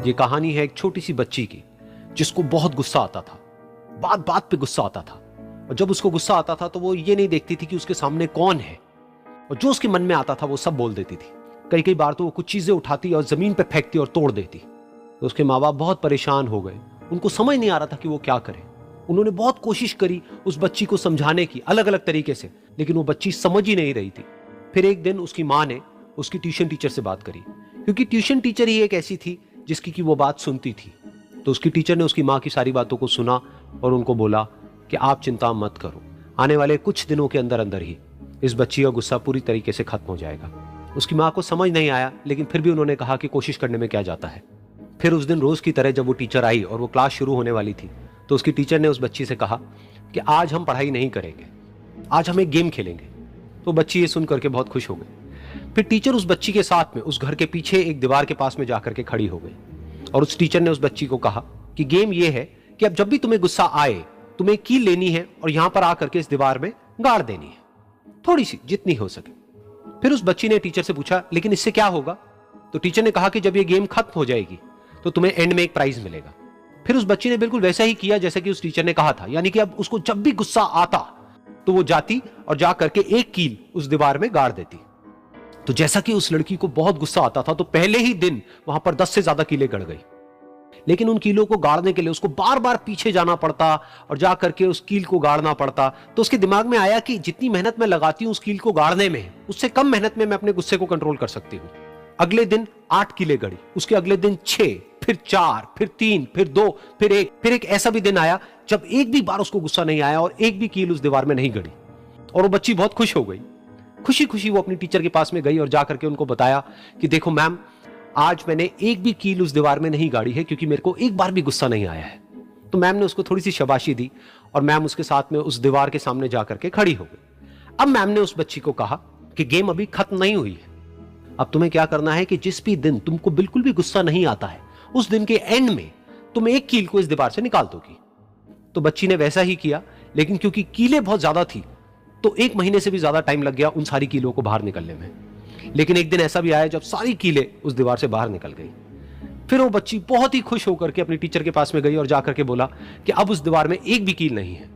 ये कहानी है एक छोटी सी बच्ची की जिसको बहुत गुस्सा आता था, बात बात पे गुस्सा आता था। और जब उसको गुस्सा आता था तो वो ये नहीं देखती थी कि उसके सामने कौन है, और जो उसके मन में आता था वो सब बोल देती थी। कई कई बार तो वो कुछ चीजें उठाती और जमीन पे फेंकती और तोड़ देती। तो उसके माँ बाप बहुत परेशान हो गए, उनको समझ नहीं आ रहा था कि वो क्या करें। उन्होंने बहुत कोशिश करी उस बच्ची को समझाने की अलग अलग तरीके से, लेकिन वो बच्ची समझ ही नहीं रही थी। फिर एक दिन उसकी माँ ने उसकी ट्यूशन टीचर से बात करी, क्योंकि ट्यूशन टीचर ही एक ऐसी थी जिसकी कि वो बात सुनती थी। तो उसकी टीचर ने उसकी माँ की सारी बातों को सुना और उनको बोला कि आप चिंता मत करो, आने वाले कुछ दिनों के अंदर अंदर ही इस बच्ची का गुस्सा पूरी तरीके से खत्म हो जाएगा। उसकी माँ को समझ नहीं आया, लेकिन फिर भी उन्होंने कहा कि कोशिश करने में क्या जाता है। फिर उस दिन रोज की तरह जब वो टीचर आई और वो क्लास शुरू होने वाली थी, तो उसकी टीचर ने उस बच्ची से कहा कि आज हम पढ़ाई नहीं करेंगे, आज हम एक गेम खेलेंगे। तो बच्ची ये सुन करके बहुत खुश हो गई। फिर टीचर उस बच्ची के साथ में उस घर के पीछे एक दीवार के पास में जाकर के खड़ी हो गई, और उस टीचर ने उस बच्ची को कहा कि गेम ये है कि अब जब भी तुम्हें गुस्सा आए, तुम्हें कील लेनी है और यहां पर आकर के इस दीवार में गाड़ देनी है, थोड़ी सी, जितनी हो सके। फिर उस बच्ची ने टीचर से पूछा, लेकिन इससे क्या होगा? तो टीचर ने कहा कि जब ये गेम खत्म हो जाएगी तो तुम्हें एंड में एक प्राइज मिलेगा। फिर उस बच्ची ने बिल्कुल वैसा ही किया जैसा कि उस टीचर ने कहा था, यानी कि अब उसको जब भी गुस्सा आता तो वो जाती और जा करके एक कील उस दीवार में गाड़ देती। तो जैसा कि उस लड़की को बहुत गुस्सा आता था, तो पहले ही दिन वहां पर 10 से ज्यादा कीलें गड़ गई। लेकिन उन कीलों को गाड़ने के लिए उसको बार बार पीछे जाना पड़ता और जा करके उस कील को गाड़ना पड़ता। तो उसके दिमाग में आया कि जितनी मेहनत मैं लगाती हूं उस कील को गाड़ने में, उससे कम मेहनत में मैं अपने गुस्से को कंट्रोल कर सकती हूं। अगले दिन 8 कीलें गड़ी, उसके अगले दिन 6, फिर 4, फिर 3, फिर 2, फिर 1। फिर एक ऐसा भी दिन आया जब एक भी बार उसको गुस्सा नहीं आया और एक भी कील उस दीवार में नहीं गड़ी, और वो बच्ची बहुत खुश हो गई। खुशी खुशी वो अपनी टीचर के पास में गई और जाकर के उनको बताया कि देखो मैम, आज मैंने एक भी कील उस दीवार में नहीं गाड़ी है, क्योंकि मेरे को एक बार भी गुस्सा नहीं आया है। तो मैम ने उसको थोड़ी सी शाबाशी दी और मैम उसके साथ में उस दीवार के सामने जाकर के खड़ी हो गई। अब मैम ने उस बच्ची को कहा कि गेम अभी खत्म नहीं हुई है, अब तुम्हें क्या करना है कि जिस भी दिन तुमको बिल्कुल भी गुस्सा नहीं आता है, उस दिन के एंड में तुम एक कील को इस दीवार से निकाल दोगी। तो बच्ची ने वैसा ही किया, लेकिन क्योंकि कीलें बहुत ज्यादा थी तो 1 महीने से भी ज्यादा टाइम लग गया उन सारी कीलों को बाहर निकलने में। लेकिन एक दिन ऐसा भी आया जब सारी कीलें उस दीवार से बाहर निकल गई। फिर वो बच्ची बहुत ही खुश होकर के अपनी टीचर के पास में गई और जाकर के बोला कि अब उस दीवार में एक भी कील नहीं है।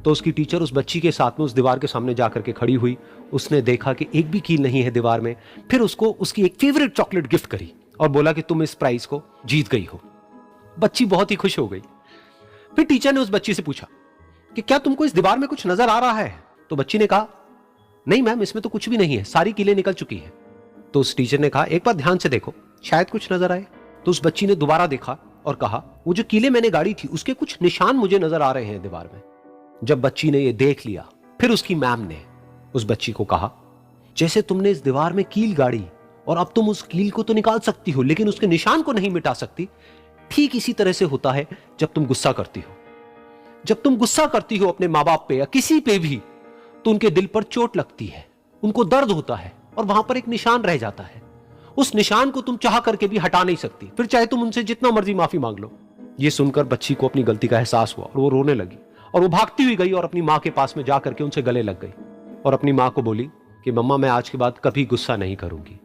तो उसकी टीचर उस बच्ची के साथ में उस दीवार के सामने जाकर के खड़ी हुई, उसने देखा कि एक भी कील नहीं है दीवार में। फिर उसको उसकी एक फेवरेट चॉकलेट गिफ्ट करी और बोला कि तुम इस प्राइज को जीत गई हो। बच्ची बहुत ही खुश हो गई। फिर टीचर ने उस बच्ची से पूछा कि क्या तुमको इस दीवार में कुछ नजर आ रहा है? तो बच्ची ने कहा, नहीं मैम, इसमें तो कुछ भी नहीं है, सारी कीलें निकल चुकी हैं। तो उस टीचर ने कहा, एक बार ध्यान से देखो, शायद कुछ नजर आए। तो उस बच्ची ने दोबारा देखा और कहा, वो जो कीलें मैंने गाड़ी थी उसके कुछ निशान मुझे नजर आ रहे हैं दीवार में। जब बच्ची ने ये देख लिया, फिर उसकी मैम ने उस बच्ची को कहा, जैसे तुमने इस दीवार में कील गाड़ी और अब तुम उस कील को तो निकाल सकती हो लेकिन उसके निशान को नहीं मिटा सकती, ठीक इसी तरह से होता है जब तुम गुस्सा करती हो। जब तुम गुस्सा करती हो अपने माँ बाप पे या किसी पे भी, तो उनके दिल पर चोट लगती है, उनको दर्द होता है और वहां पर एक निशान रह जाता है। उस निशान को तुम चाह करके भी हटा नहीं सकती, फिर चाहे तुम उनसे जितना मर्जी माफी मांग लो। ये सुनकर बच्ची को अपनी गलती का एहसास हुआ और वो रोने लगी, और वो भागती हुई गई और अपनी माँ के पास में जाकर के उनसे गले लग गई और अपनी माँ को बोली कि मम्मा, मैं आज के बाद कभी गुस्सा नहीं करूंगी,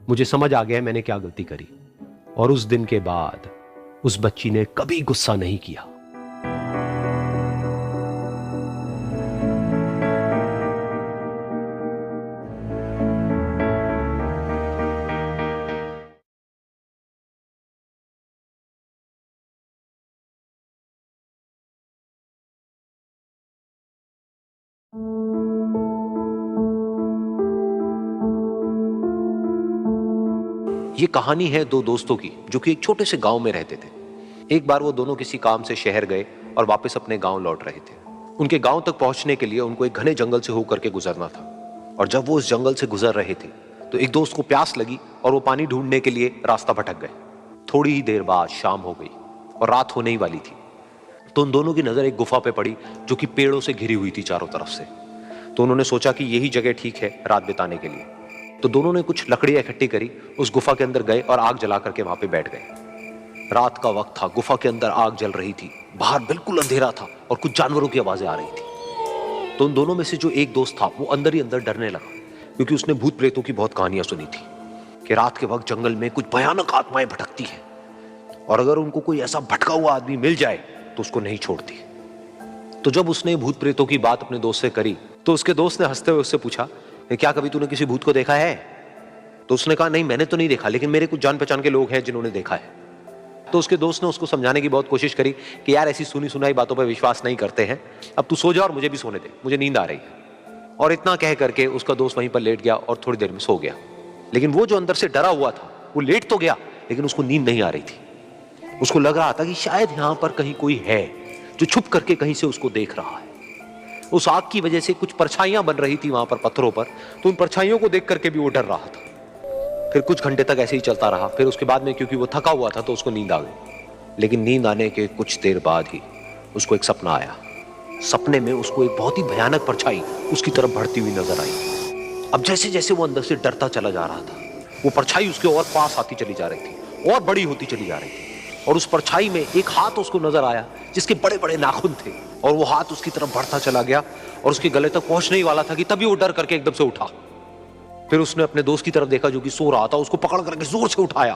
मुझे समझ आ गया है मैंने क्या गलती करी। और उस दिन के बाद उस बच्ची ने कभी गुस्सा नहीं किया। ये कहानी है 2 दोस्तों की जो कि एक छोटे से गांव में रहते थे। एक बार वो दोनों किसी काम से शहर गए और वापस अपने गांव लौट रहे थे। उनके गांव तक पहुंचने के लिए उनको एक घने जंगल से होकर के गुजरना था, और जब वो उस जंगल से गुजर रहे थे तो एक दोस्त को प्यास लगी और वो पानी ढूंढने के लिए रास्ता भटक गए। थोड़ी ही देर बाद शाम हो गई और रात होने ही वाली थी। तो उन दोनों की नजर एक गुफा पे पड़ी जो कि पेड़ों से घिरी हुई थी चारों तरफ से। तो उन्होंने सोचा कि यही जगह ठीक है रात बिताने के लिए। तो दोनों ने कुछ लकड़ियां इकट्ठी करी, उस गुफा के अंदर गए और आग जला करके वहां पे बैठ गए। रात का वक्त था, गुफा के अंदर आग जल रही थी, बाहर बिल्कुल अंधेरा था और कुछ जानवरों की आवाजें आ रही थी। तो उन दोनों में से जो एक दोस्त था वो अंदर ही अंदर डरने लगा, क्योंकि उसने भूत प्रेतों की बहुत कहानियां सुनी थी कि रात के वक्त जंगल में कुछ भयानक आत्माएं भटकती हैं और अगर उनको कोई ऐसा भटका हुआ आदमी मिल जाए तो उसको नहीं छोड़ती। तो जब उसने भूत प्रेतों की बात अपने दोस्त से करी तो उसके दोस्त ने हंसते हुए उससे पूछा, क्या कभी तूने किसी भूत को देखा है? तो उसने कहा, नहीं मैंने तो नहीं देखा, लेकिन मेरे कुछ जान पहचान के लोग हैं जिन्होंने देखा है। तो उसके दोस्त ने उसको समझाने की बहुत कोशिश करी कि यार ऐसी सुनी सुनाई बातों पर विश्वास नहीं करते हैं, अब तू सो जा और मुझे भी सोने दे, मुझे नींद आ रही है। और इतना कह करके उसका दोस्त वहीं पर लेट गया और थोड़ी देर में सो गया। लेकिन वो जो अंदर से डरा हुआ था वो लेट तो गया, लेकिन उसको नींद नहीं आ रही थी। उसको लग रहा था कि शायद यहां पर कहीं कोई है जो छुप करके कहीं से उसको देख रहा है। उस आग की वजह से कुछ परछाइयां बन रही थी वहां पर पत्थरों पर, तो उन परछाइयों को देख करके भी वो डर रहा था। फिर कुछ घंटे तक ऐसे ही चलता रहा। फिर उसके बाद में क्योंकि वो थका हुआ था तो उसको नींद आ गई। लेकिन नींद आने के कुछ देर बाद ही उसको एक सपना आया। सपने में उसको एक बहुत ही भयानक परछाई उसकी तरफ बढ़ती हुई नजर आई। अब जैसे जैसे वो अंदर से डरता चला जा रहा था, वो परछाई उसके और पास आती चली जा रही थी और बड़ी होती चली जा रही थी। और उस परछाई में एक हाथ उसको नजर आया जिसके बड़े बड़े नाखून थे, और वो हाथ उसकी तरफ बढ़ता चला गया और उसके गले तक पहुंचने ही वाला था कि तभी वो डर करके एकदम से उठा। फिर उसने अपने दोस्त की तरफ देखा जो कि सो रहा था, उसको पकड़ करके जोर से उठाया।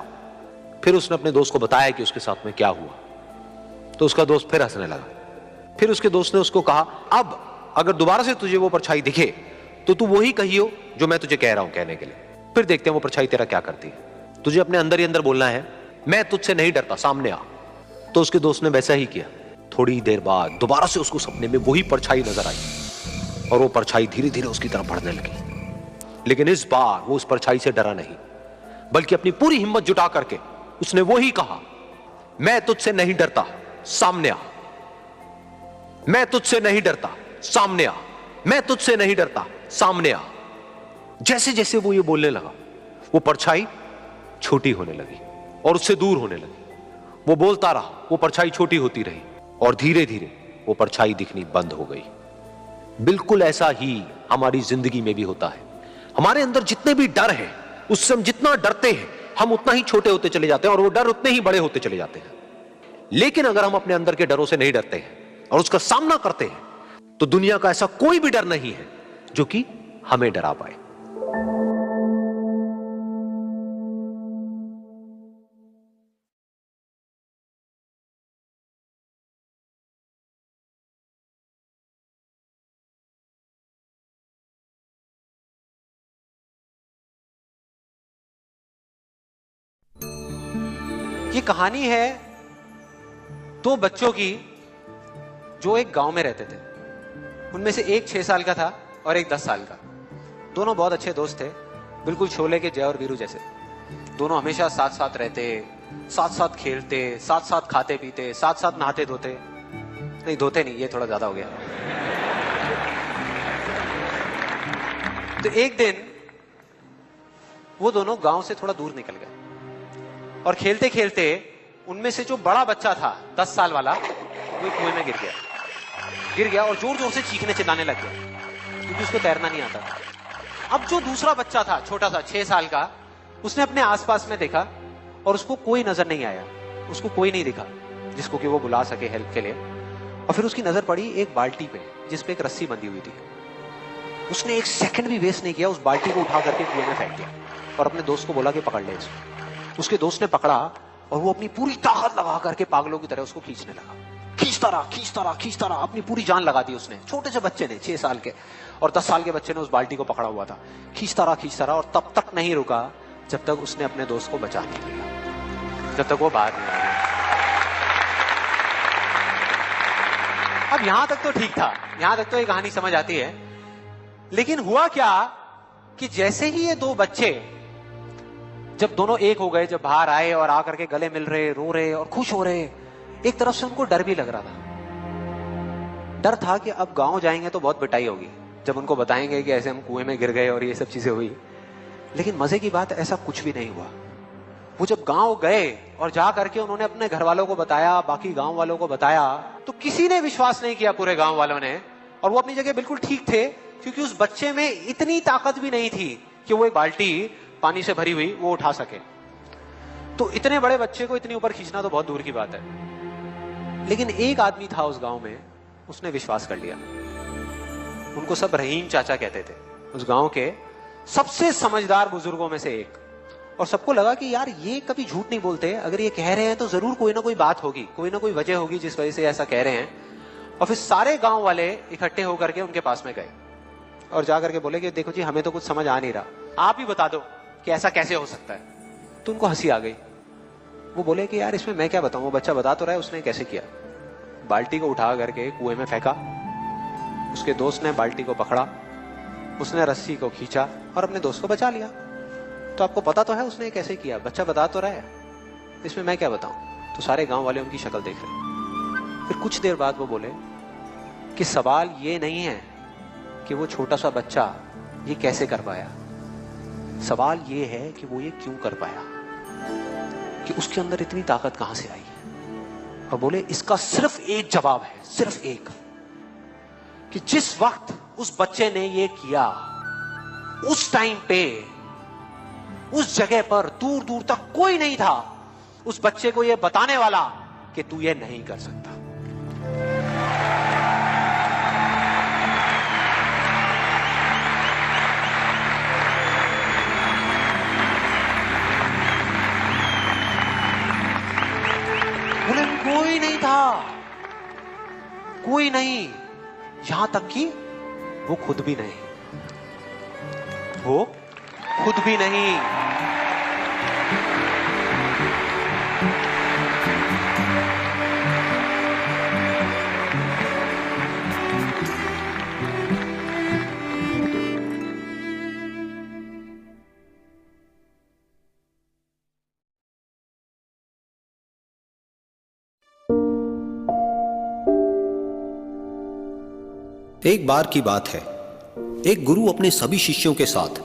फिर उसने अपने दोस्त को बताया कि उसके साथ में क्या हुआ। तो उसका दोस्त फिर हंसने लगा। फिर उसके दोस्त ने उसको कहा, अब अगर दोबारा से तुझे वो परछाई दिखे तो तू वही कहियो जो मैं तुझे कह रहा हूं कहने के लिए, फिर देखते हैं वो परछाई तेरा क्या करती है। तुझे अपने अंदर ही अंदर बोलना है, मैं तुझसे नहीं डरता, सामने आ। तो उसके दोस्त ने वैसा ही किया। थोड़ी देर बाद दोबारा से उसको सपने में वही परछाई नजर आई और वो परछाई धीरे धीरे उसकी तरफ बढ़ने लगी। लेकिन इस बार वो उस परछाई से डरा नहीं, बल्कि अपनी पूरी हिम्मत जुटा करके उसने वही कहा, मैं तुझसे नहीं डरता, सामने आ। मैं तुझसे नहीं डरता, सामने आ। मैं तुझसे नहीं डरता, सामने आ। जैसे जैसे वो ये बोलने लगा, वो परछाई छोटी होने लगी और उससे दूर होने लगी। वो बोलता रहा, वो परछाई छोटी होती रही और धीरे धीरे वो परछाई दिखनी बंद हो गई। बिल्कुल ऐसा ही हमारी जिंदगी में भी होता है। हमारे अंदर जितने भी डर हैं, उससे हम जितना डरते हैं हम उतना ही छोटे होते चले जाते हैं और वो डर उतने ही बड़े होते चले जाते हैं। लेकिन अगर हम अपने अंदर के डरों से नहीं डरते हैं और उसका सामना करते हैं तो दुनिया का ऐसा कोई भी डर नहीं है जो कि हमें डरा पाए। ये कहानी है दो बच्चों की जो एक गांव में रहते थे। उनमें से एक 6 साल का था और एक 10 साल का। दोनों बहुत अच्छे दोस्त थे, बिल्कुल शोले के जय और वीरू जैसे। दोनों हमेशा साथ साथ रहते, साथ साथ खेलते, साथ साथ खाते पीते, साथ साथ नहाते धोते। नहीं धोते नहीं, ये थोड़ा ज्यादा हो गया। तो एक दिन वो दोनों गांव से थोड़ा दूर निकल गए और खेलते खेलते उनमें से जो बड़ा बच्चा था 10 साल वाला, वो कुएं में गिर गया और जोर जोर से चीखने चिल्लाने लग गया क्योंकि उसको तैरना नहीं आता था। अब जो दूसरा बच्चा था छोटा सा 6 साल का, उसने अपने आसपास में देखा और उसको कोई नजर नहीं आया, उसको कोई नहीं दिखा जिसको कि वो बुला सके हेल्प के लिए। और फिर उसकी नजर पड़ी एक बाल्टी पे जिसपे एक रस्सी बंधी हुई थी। उसने एक सेकंड भी वेस्ट नहीं किया, उस बाल्टी को उठा करके कुएं में फेंक दिया और अपने दोस्त को बोला कि पकड़ ले इसको। उसके दोस्त ने पकड़ा और वो अपनी पूरी ताकत लगा करके पागलों की तरह उसको खींचने लगा। खींचता रहा, अपनी पूरी जान लगा दी उसने। छोटे से बच्चे ने, 6 साल के और 10 साल के बच्चे ने उस बाल्टी को पकड़ा हुआ था। खींचता रहा और तब तक नहीं रुका जब तक उसने अपने दोस्त को बचा नहीं लिया, जब तक वो बाहर नहीं आया। अब यहां तक तो ठीक था, यहां तक तो ये कहानी समझ आती है। लेकिन हुआ क्या कि जैसे ही ये दो बच्चे जब दोनों एक हो गए, जब बाहर आए और आकर के गले मिल रहे, रो रहे और खुश हो रहे, एक तरफ से उनको डर भी लग रहा था। डर था कि अब गांव जाएंगे तो बहुत पिटाई होगी जब उनको बताएंगे कि ऐसे हम कुएं में गिर गए और ये सब चीजें हुई। लेकिन मजे की बात, ऐसा कुछ भी नहीं हुआ। वो जब गांव गए और जा करके उन्होंने अपने घर वालों को बताया, बाकी गांव वालों को बताया, तो किसी ने विश्वास नहीं किया, पूरे गांव वालों ने। और वो अपनी जगह बिल्कुल ठीक थे क्योंकि उस बच्चे में इतनी ताकत भी नहीं थी कि वो एक बाल्टी पानी से भरी हुई वो उठा सके। तो इतने बड़े बच्चे को इतनी ऊपर खींचना तो बहुत दूर की बात है। लेकिन एक आदमी था उस गांव में, उसने विश्वास कर लिया। उनको सब रहीम चाचा कहते थे, उस गांव के सबसे समझदार बुजुर्गों में से एक। और सबको लगा कि यार ये कभी झूठ नहीं बोलते, अगर ये कह रहे हैं तो जरूर कोई ना कोई बात होगी, कोई ना कोई वजह होगी जिस वजह से ऐसा कह रहे हैं। और फिर सारे गांव वाले इकट्ठे होकर के उनके पास में गए और जाकर के बोले कि देखो जी, हमें तो कुछ समझ आ नहीं रहा, आप ही बता दो कि ऐसा कैसे हो सकता है। तो उनको हंसी आ गई। वो बोले कि यार इसमें मैं क्या बताऊं, वो बच्चा बता तो रहा है उसने कैसे किया। बाल्टी को उठा करके कुएं में फेंका, उसके दोस्त ने बाल्टी को पकड़ा, उसने रस्सी को खींचा और अपने दोस्त को बचा लिया। तो आपको पता तो है उसने कैसे किया, बच्चा बता तो रहा है, इसमें मैं क्या बताऊं। तो सारे गांव वाले उनकी शक्ल देख रहे। फिर कुछ देर बाद वो बोले कि सवाल ये नहीं है कि वो छोटा सा बच्चा ये कैसे कर पाया, सवाल ये है कि वो ये क्यों कर पाया, कि उसके अंदर इतनी ताकत कहां से आई। और बोले इसका सिर्फ एक जवाब है, सिर्फ एक, कि जिस वक्त उस बच्चे ने ये किया, उस टाइम पे उस जगह पर दूर दूर तक कोई नहीं था उस बच्चे को ये बताने वाला कि तू ये नहीं कर सकता। बोले कोई नहीं था, कोई नहीं, यहां तक कि वो खुद भी नहीं, वो खुद भी नहीं। एक बार की बात है, एक गुरु अपने सभी शिष्यों के साथ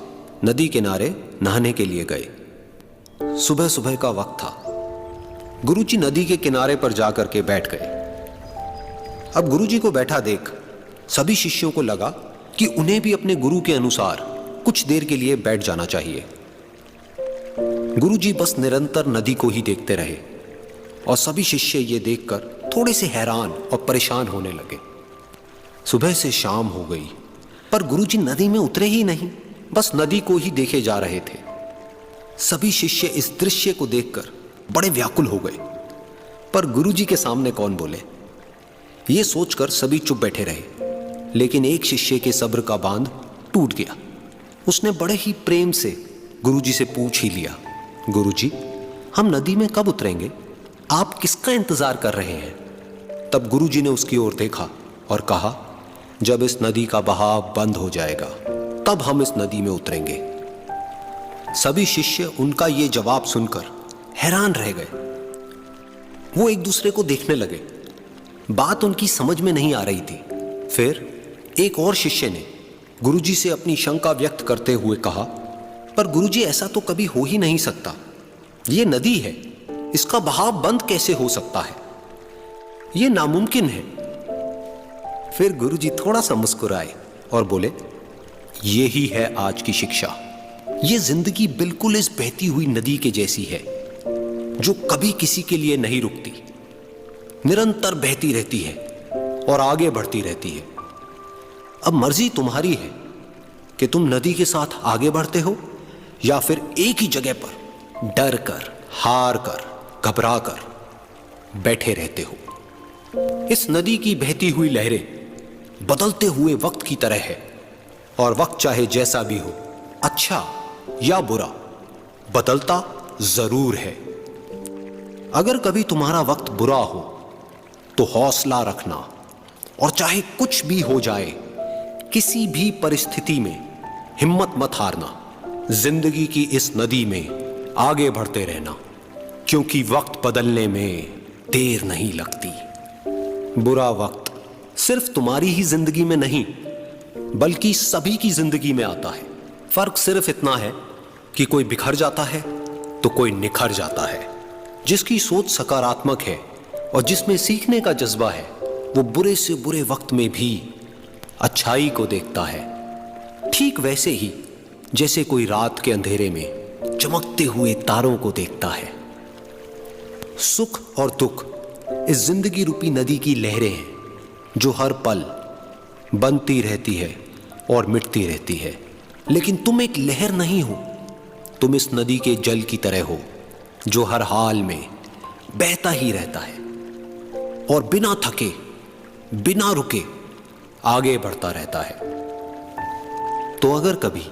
नदी किनारे नहाने के लिए गए। सुबह सुबह का वक्त था। गुरुजी नदी के किनारे पर जाकर के बैठ गए। अब गुरुजी को बैठा देख सभी शिष्यों को लगा कि उन्हें भी अपने गुरु के अनुसार कुछ देर के लिए बैठ जाना चाहिए। गुरुजी बस निरंतर नदी को ही देखते रहे और सभी शिष्य ये देखकर थोड़े से हैरान और परेशान होने लगे। सुबह से शाम हो गई पर गुरुजी नदी में उतरे ही नहीं, बस नदी को ही देखे जा रहे थे। सभी शिष्य इस दृश्य को देखकर बड़े व्याकुल हो गए, पर गुरुजी के सामने कौन बोले, ये सोचकर सभी चुप बैठे रहे। लेकिन एक शिष्य के सब्र का बांध टूट गया। उसने बड़े ही प्रेम से गुरुजी से पूछ ही लिया, गुरुजी, हम नदी में कब उतरेंगे? आप किसका इंतजार कर रहे हैं? तब गुरुजी ने उसकी ओर देखा और कहा, जब इस नदी का बहाव बंद हो जाएगा तब हम इस नदी में उतरेंगे। सभी शिष्य उनका ये जवाब सुनकर हैरान रह गए। वो एक दूसरे को देखने लगे। बात उनकी समझ में नहीं आ रही थी। फिर एक और शिष्य ने गुरुजी से अपनी शंका व्यक्त करते हुए कहा, पर गुरुजी, ऐसा तो कभी हो ही नहीं सकता। ये नदी है, इसका बहाव बंद कैसे हो सकता है? ये नामुमकिन है। फिर गुरुजी थोड़ा सा मुस्कुराए और बोले, ये ही है आज की शिक्षा। ये जिंदगी बिल्कुल इस बहती हुई नदी के जैसी है जो कभी किसी के लिए नहीं रुकती, निरंतर बहती रहती है और आगे बढ़ती रहती है। अब मर्जी तुम्हारी है कि तुम नदी के साथ आगे बढ़ते हो या फिर एक ही जगह पर डर कर, हार कर, घबरा कर बैठे रहते हो। इस नदी की बहती हुई लहरें बदलते हुए वक्त की तरह है और वक्त चाहे जैसा भी हो, अच्छा या बुरा, बदलता जरूर है। अगर कभी तुम्हारा वक्त बुरा हो तो हौसला रखना और चाहे कुछ भी हो जाए, किसी भी परिस्थिति में हिम्मत मत हारना। जिंदगी की इस नदी में आगे बढ़ते रहना, क्योंकि वक्त बदलने में देर नहीं लगती। बुरा वक्त सिर्फ तुम्हारी ही जिंदगी में नहीं बल्कि सभी की जिंदगी में आता है। फर्क सिर्फ इतना है कि कोई बिखर जाता है तो कोई निखर जाता है। जिसकी सोच सकारात्मक है और जिसमें सीखने का जज्बा है, वो बुरे से बुरे वक्त में भी अच्छाई को देखता है। ठीक वैसे ही जैसे कोई रात के अंधेरे में चमकते हुए तारों को देखता है। सुख और दुख इस जिंदगी रूपी नदी की लहरें हैं जो हर पल बनती रहती है और मिटती रहती है। लेकिन तुम एक लहर नहीं हो, तुम इस नदी के जल की तरह हो जो हर हाल में बहता ही रहता है और बिना थके, बिना रुके आगे बढ़ता रहता है। तो अगर कभी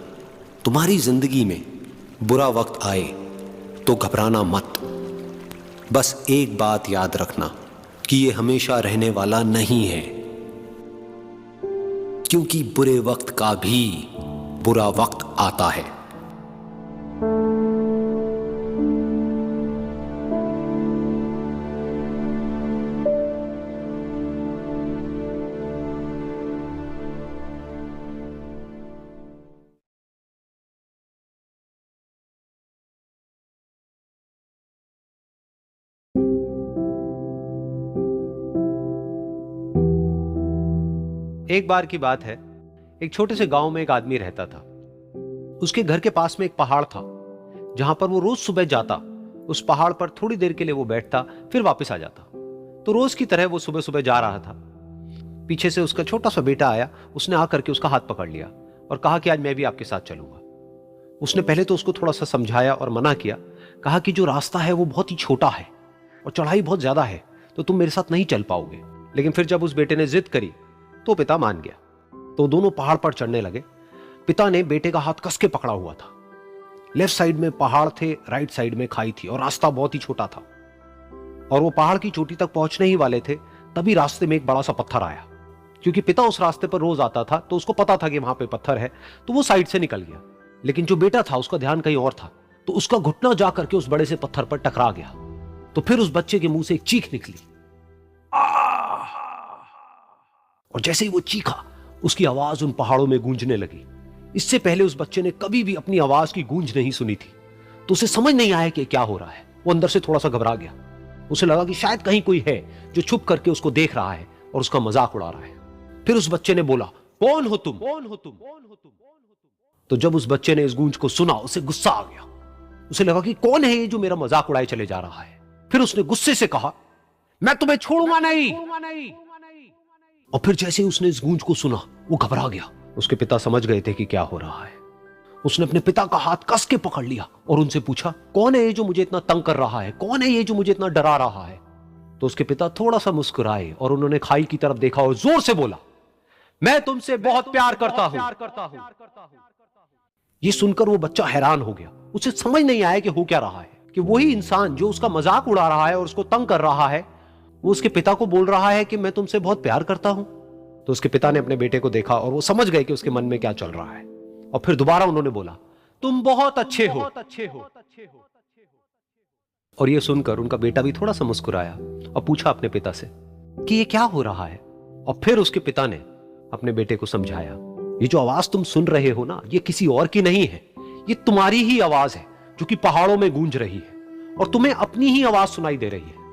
तुम्हारी जिंदगी में बुरा वक्त आए तो घबराना मत। बस एक बात याद रखना कि ये हमेशा रहने वाला नहीं है, क्योंकि बुरे वक्त का भी बुरा वक्त आता है। एक बार की बात है, एक छोटे से गांव में एक आदमी रहता था। उसके घर के पास में एक पहाड़ था जहां पर वो रोज सुबह जाता। उस पहाड़ पर थोड़ी देर के लिए वो बैठता, फिर वापस आ जाता। तो रोज की तरह वो सुबह सुबह जा रहा था। पीछे से उसका छोटा सा बेटा आया। उसने आकर के उसका हाथ पकड़ लिया और कहा कि आज मैं भी आपके साथ चलूंगा। उसने पहले तो उसको थोड़ा सा समझाया और मना किया। कहा कि जो रास्ता है वो बहुत ही छोटा है और चढ़ाई बहुत ज्यादा है, तो तुम मेरे साथ नहीं चल पाओगे। लेकिन फिर जब उस बेटे ने जिद करी तो पिता मान गया। तो दोनों पहाड़ पर चढ़ने लगे। पिता ने बेटे का हाथ कस के पकड़ा हुआ था। लेफ्ट साइड में पहाड़ थे, राइट साइड में खाई थी और रास्ता बहुत ही छोटा था। और वो पहाड़ की चोटी तक पहुंचने ही वाले थे, तभी रास्ते में एक बड़ा सा पत्थर आया। क्योंकि पिता उस रास्ते पर रोज आता था तो उसको पता था कि वहां पे पत्थर है, तो वो साइड से निकल गया। लेकिन जो बेटा था उसका ध्यान कहीं और था, तो उसका घुटना जा करके उस बड़े से पत्थर पर टकरा गया। तो फिर उस बच्चे के मुंह से एक चीख निकली और जैसे ही वो चीखा, उसकी आवाज उन पहाड़ों में गूंजने लगी। इससे पहले उस बच्चे ने कभी भी अपनी आवाज की गूंज नहीं सुनी थी, तो उसे समझ नहीं आया कि क्या हो रहा है। वो अंदर से थोड़ा सा घबरा गया। उसे लगा कि शायद कहीं कोई है जो छुप करके उसको देख रहा है और उसका मजाक उड़ा रहा है। फिर उस बच्चे ने बोला, कौन हो तुम? कौन हो तुम? तो जब उस बच्चे ने इस गूंज को सुना, उसे गुस्सा आ गया। उसे लगा कि कौन है ये जो मेरा मजाक उड़ाए चले जा रहा है। फिर उसने गुस्से से कहा, मैं तुम्हें छोड़ूंगा नहीं। और फिर जैसे ही उसने इस गूंज को सुना, वो घबरा गया। उसके पिता समझ गए थे कि क्या हो रहा है। उसने अपने पिता का हाथ कस के पकड़ लिया और उनसे पूछा, कौन है ये जो मुझे इतना तंग कर रहा है? कौन है ये जो मुझे इतना डरा रहा है? तो उसके पिता थोड़ा सा मुस्कुराए और उन्होंने खाई की तरफ देखा और जोर से बोला, मैं तुमसे बहुत प्यार करता हूं। ये सुनकर वो बच्चा हैरान हो गया। उसे समझ नहीं आया कि हो क्या रहा है, कि वही इंसान जो उसका मजाक उड़ा रहा है और उसको तंग कर रहा है, वो उसके पिता को बोल रहा है कि मैं तुमसे बहुत प्यार करता हूं। तो उसके पिता ने अपने बेटे को देखा और वो समझ गए कि उसके मन में क्या चल रहा है। और फिर दोबारा उन्होंने बोला, तुम बहुत अच्छे हो। और ये सुनकर उनका बेटा भी थोड़ा सा मुस्कुराया और पूछा अपने पिता से कि ये क्या हो रहा है। और फिर उसके पिता ने अपने बेटे को समझाया, ये जो आवाज तुम सुन रहे हो ना, ये किसी और की नहीं है, ये तुम्हारी ही आवाज है जो कि पहाड़ों में गूंज रही है और तुम्हें अपनी ही आवाज सुनाई दे रही है।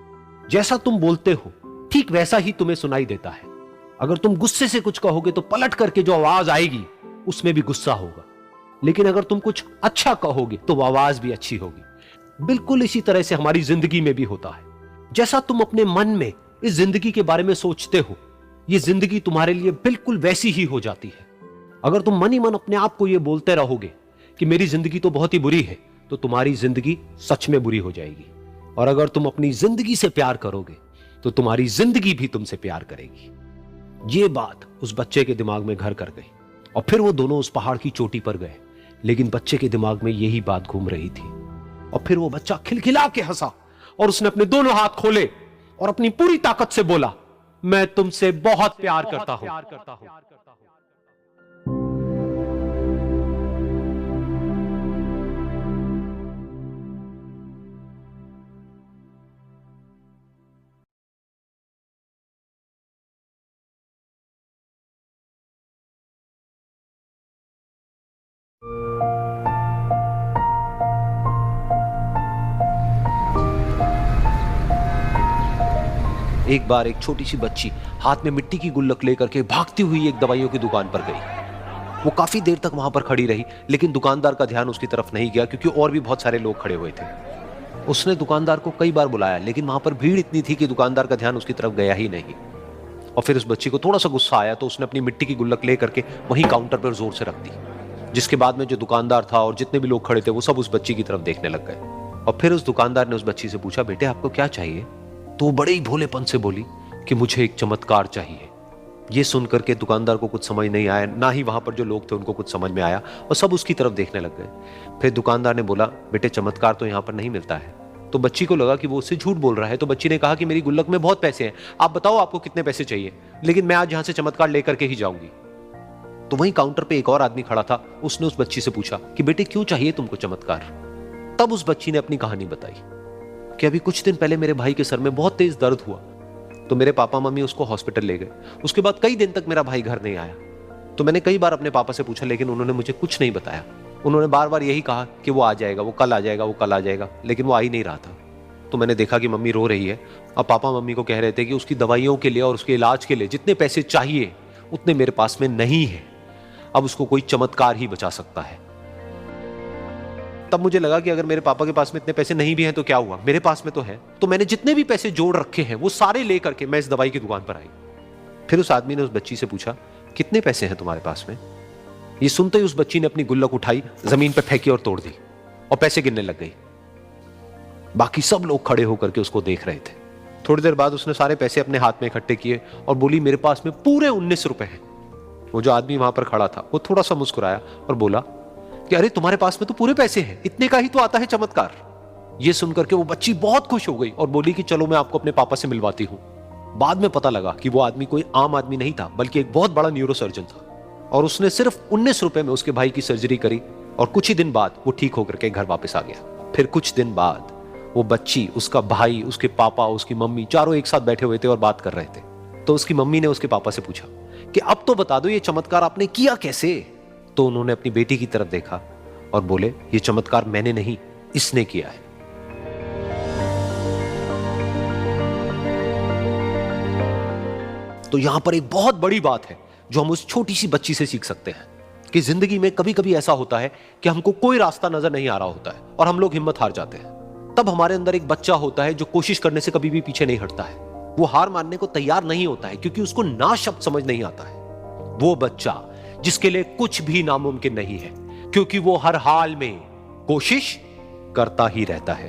जैसा तुम बोलते हो ठीक वैसा ही तुम्हें सुनाई देता है। अगर तुम गुस्से से कुछ कहोगे तो पलट करके जो आवाज आएगी उसमें भी गुस्सा होगा, लेकिन अगर तुम कुछ अच्छा कहोगे तो वो आवाज भी अच्छी होगी। बिल्कुल इसी तरह से हमारी जिंदगी में भी होता है। जैसा तुम अपने मन में इस जिंदगी के बारे में सोचते हो, ये जिंदगी तुम्हारे लिए बिल्कुल वैसी ही हो जाती है। अगर तुम मन ही मन अपने आप को ये बोलते रहोगे कि मेरी जिंदगी तो बहुत ही बुरी है, तो तुम्हारी जिंदगी सच में बुरी हो जाएगी। और अगर तुम अपनी जिंदगी से प्यार करोगे तो तुम्हारी जिंदगी भी तुमसे प्यार करेगी। ये बात उस बच्चे के दिमाग में घर कर गई और फिर वो दोनों उस पहाड़ की चोटी पर गए। लेकिन बच्चे के दिमाग में यही बात घूम रही थी। और फिर वो बच्चा खिलखिला के हंसा और उसने अपने दोनों हाथ खोले और अपनी पूरी ताकत से बोला, मैं तुमसे बहुत प्यार करता हूं। एक बार एक छोटी सी बच्ची हाथ में मिट्टी की गुल्लक लेकर के भागती हुई एक दवाइयों की दुकान पर गई। वो काफी देर तक वहां पर खड़ी रही, लेकिन दुकानदार का ध्यान उसकी तरफ नहीं गया क्योंकि और भी बहुत सारे लोग खड़े हुए थे। उसने दुकानदार को कई बार बुलाया, लेकिन वहां पर भीड़ इतनी थी कि दुकानदार का ध्यान उसकी तरफ गया ही नहीं। और फिर उस बच्ची को थोड़ा सा गुस्सा आया तो उसने अपनी मिट्टी की गुल्लक लेकर के वहीं काउंटर पर जोर से रख दी जिसके बाद में जो दुकानदार था और जितने भी लोग खड़े थे वो सब उस बच्ची की तरफ देखने लग गए। और फिर उस दुकानदार ने उस बच्ची से पूछा, बेटे आपको क्या चाहिए? तो वो बड़े ही भोलेपन से बोली कि मुझे एक चमत्कार चाहिए। ये सुनकर के दुकानदार को कुछ समझ नहीं आया, ना ही वहां पर जो लोग थे उनको कुछ समझ में आया, और सब उसकी तरफ देखने लग गए। फिर दुकानदार ने बोला, बेटे चमत्कार तो यहां पर नहीं मिलता है। तो बच्ची को लगा कि वो उससे झूठ बोल रहा है। तो बच्ची ने कहा कि मेरी गुल्लक में बहुत पैसे हैं, आप बताओ आपको कितने पैसे चाहिए, लेकिन मैं आज यहां से चमत्कार लेकर के ही जाऊंगी। तो वहीं काउंटर पे एक और आदमी खड़ा था, उसने उस बच्ची से पूछा कि बेटे क्यों चाहिए तुमको चमत्कार? तब उस बच्ची ने अपनी कहानी बताई कि अभी कुछ दिन पहले मेरे भाई के सर में बहुत तेज दर्द हुआ, तो मेरे पापा मम्मी उसको हॉस्पिटल ले गए। उसके बाद कई दिन तक मेरा भाई घर नहीं आया। तो मैंने कई बार अपने पापा से पूछा, लेकिन उन्होंने मुझे कुछ नहीं बताया। उन्होंने बार बार यही कहा कि वो आ जाएगा, वो कल आ जाएगा, वो कल आ जाएगा, लेकिन वो आ ही नहीं रहा था। तो मैंने देखा कि मम्मी रो रही है। अब पापा मम्मी को कह रहे थे कि उसकी दवाइयों के लिए और उसके इलाज के लिए जितने पैसे चाहिए उतने मेरे पास में नहीं है, अब उसको कोई चमत्कार ही बचा सकता है। तब मुझे लगा कि अगर मेरे पापा के पास में इतने पैसे नहीं भी हैं तो क्या हुआ, मेरे पास में तो है। तो मैंने जितने भी पैसे जोड़ रखे हैं वो सारे लेकर के मैं इस दवाई की दुकान पर आई। फिर उस आदमी ने उस बच्ची से पूछा, कितने पैसे हैं तुम्हारे पास में? ये सुनते ही उस बच्ची ने अपनी गुल्लक उठाई, जमीन पर फेंकी और तोड़ दी और पैसे गिनने लग गई। बाकी सब लोग खड़े होकर के उसको देख रहे थे। थोड़ी देर बाद उसने सारे पैसे अपने हाथ में इकट्ठे किए और बोली, मेरे पास में पूरे 19 रुपए हैं। वो जो आदमी वहां पर खड़ा था वो थोड़ा सा मुस्कुराया और बोला कि अरे तुम्हारे पास में तो पूरे पैसे हैं, इतने का ही तो आता है चमत्कार। ये सुनकर के वो बच्ची बहुत खुश हो गई और बोली कि चलो मैं आपको अपने पापा से मिलवाती हूं। बाद में पता लगा कि वो आदमी कोई आम आदमी नहीं था, बल्कि एक बहुत बड़ा न्यूरोसर्जन था, और उसने सिर्फ 19 रुपए में उसके भाई की सर्जरी करी और कुछ ही दिन बाद वो ठीक होकर के घर वापस आ गया। फिर कुछ दिन बाद वो बच्ची, उसका भाई, उसके पापा, उसकी मम्मी चारों एक साथ बैठे हुए थे और बात कर रहे थे। तो उसकी मम्मी ने उसके पापा से पूछा कि अब तो बता दो ये चमत्कार आपने किया कैसे? तो उन्होंने अपनी बेटी की तरफ देखा और बोले, ये चमत्कार मैंने नहीं, इसने किया है। तो यहां पर एक बहुत बड़ी बात है जो हम उस छोटी सी बच्ची से सीख सकते हैं कि जिंदगी में कभी कभी ऐसा होता है कि हमको कोई रास्ता नजर नहीं आ रहा होता है और हम लोग हिम्मत हार जाते हैं। तब हमारे अंदर एक बच्चा होता है जो कोशिश करने से कभी भी पीछे नहीं हटता है। वो हार मानने को तैयार नहीं होता है क्योंकि उसको ना शब्द समझ नहीं आता है। वो बच्चा जिसके लिए कुछ भी नामुमकिन नहीं है, क्योंकि वो हर हाल में कोशिश करता ही रहता है।